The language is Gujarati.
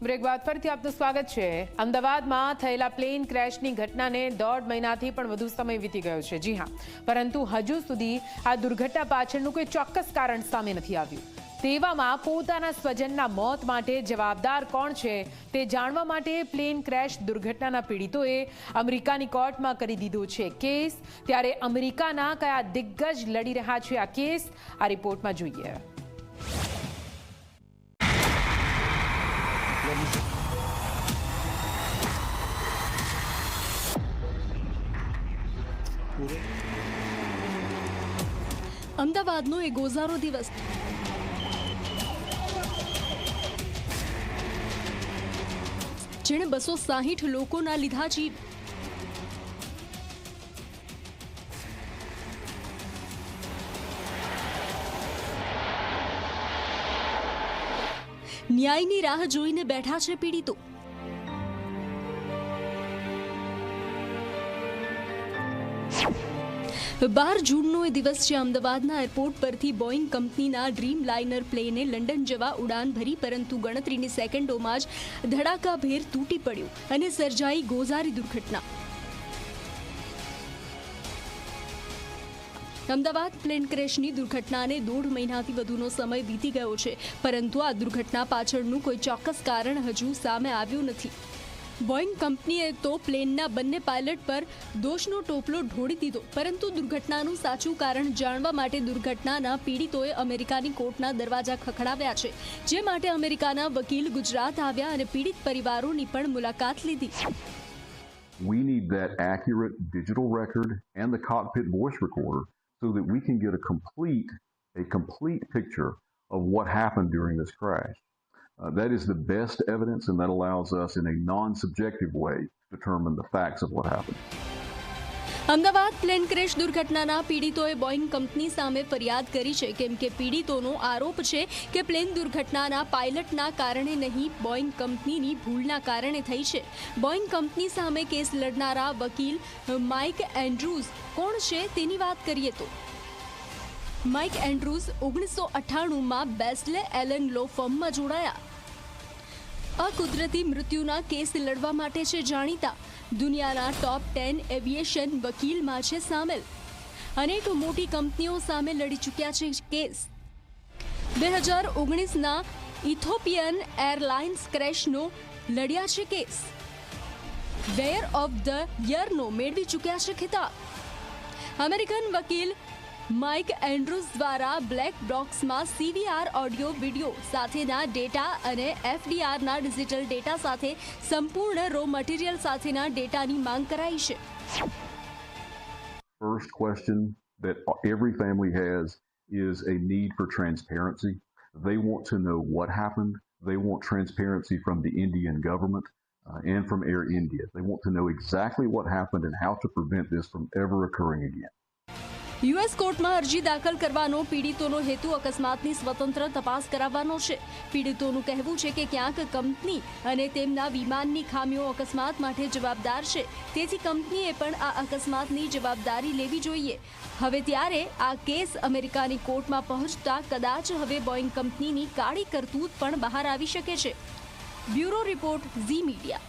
બ્રેક બાદ ફરીથી આપનું સ્વાગત છે। અમદાવાદમાં થયેલા પ્લેન ક્રેશની ઘટનાને 1.5 મહિનાથી પણ વધુ સમય વીતી ગયો છે। જી હા, પરંતુ હજુ સુધી આ દુર્ઘટના પાછળનું કોઈ ચોક્કસ કારણ સામે નથી આવ્યું। તેવામાં પોતાના સ્વજનના મોત માટે જવાબદાર કોણ છે તે જાણવા માટે પ્લેન ક્રેશ દુર્ઘટનાના પીડિતોએ અમેરિકાની કોર્ટમાં કરી દીધો છે કેસ। ત્યારે અમેરિકાના કયા દિગ્ગજ લડી રહ્યા છે આ કેસ, આ રિપોર્ટમાં જોઈએ। અમદાવાદનો એ ગોઝારો દિવસ જેણે 260 લોકોના લીધા જીવ। ન્યાયની રાહ જોઈને બેઠા છે પીડિતો। 12 જૂનનો એ દિવસ છે। અમદાવાદના એરપોર્ટ પરથી બોઈંગ કંપનીના ડ્રીમ લાઇનર પ્લેને લંડન જવા ઉડાન ભરી, પરંતુ ગણતરીની સેકન્ડોમાં જ ધડાકાભેર તૂટી પડ્યું અને સર્જાઈ ગોઝારી દુર્ઘટના। અમદાવાદ પ્લેન ક્રેશની દુર્ઘટનાને 1.5 મહિનાથી વધુનો સમય વીતી ગયો છે, પરંતુ આ દુર્ઘટના પાછળનું કોઈ ચોક્કસ કારણ હજુ સામે આવ્યું નથી। બોઈંગ કંપનીએ તો પ્લેનના બંને પાયલટ પર દોષનો ટોપલો ઢોળી દીધો, પરંતુ દુર્ઘટનાનું સાચું કારણ જાણવા માટે દુર્ઘટનાના પીડિતોએ અમેરિકાની કોર્ટના દરવાજા ખખડાવ્યા છે, જે માટે અમેરિકાના વકીલ ગુજરાત આવ્યા અને પીડિત પરિવારોની પણ મુલાકાત લીધી। We need that accurate digital record and the cockpit voice recorder so that we can get a complete picture of what happened during this crash. That is the best evidence, and that allows us in a non-subjective way to determine the facts of what happened. Ahmedabad plane crash દુર્ઘટનાના પીડિતોએ બોઈંગ કંપની સામે ફરિયાદ કરી છે, કેમ કે પીડિતોનો આરોપ છે કે પ્લેન દુર્ઘટનાના પાયલટના કારણે નહીં, બોઈંગ કંપનીની ભૂલના કારણે થઈ છે। બોઈંગ કંપની સામે કેસ લડનારા વકીલ માઇક એન્ડ્રુઝ કોણ છે તેની વાત કરીએ તો માઇક એન્ડ્રુઝ 1998માં બેસ્લે એલન લો ફર્મમાં જોડાયા। અકુદરતી મૃત્યુના કેસ લડવા માટે છે જાણીતા। દુનિયાના ટોપ 10 એવિએશન વકીલમાં છે સામેલ। અનેક મોટી કંપનીઓ સામે લડી ચૂક્યા છે કેસ। 2019ના ઇથોપિયન એરલાઇન્સ ક્રેશનો લડ્યા છે કેસ। વેયર ઓફ ધ યરનો મેળવી ચૂક્યા છે ખિતાબ। અમેરિકન વકીલ માઇક એન્ડ્રુઝ દ્વારા બ્લેક બોક્સમાં CVR ઓડિયો વિડિયો સાથેના ડેટા અને FDRના ડિજિટલ ડેટા સાથે સંપૂર્ણ રો મટીરિયલ સાથેના ડેટાની માંગ કરાઈ છે। First question that every family has is a need for transparency. They want to know what happened. They want transparency from the Indian government and from Air India. They want to know exactly what happened and how to prevent this from ever occurring again. US કોર્ટમાં અરજી દાખલ કરવાનો પીડિતોનો હેતુ અકસ્માતની સ્વતંત્ર તપાસ કરાવવાનો છે। પીડિતોનું કહેવું છે કે ક્યાંક કંપની અને તેમના વિમાનની ખામીઓ અકસ્માત માટે જવાબદાર છે, તેથી કંપનીએ પણ આ અકસ્માતની જવાબદારી લેવી જોઈએ। હવે ત્યારે આ કેસ અમેરિકાની કોર્ટમાં પહોંચતા કદાચ હવે બોઈંગ કંપનીની કાળી કરતૂત પણ બહાર આવી શકે છે। Bureau report Zee media.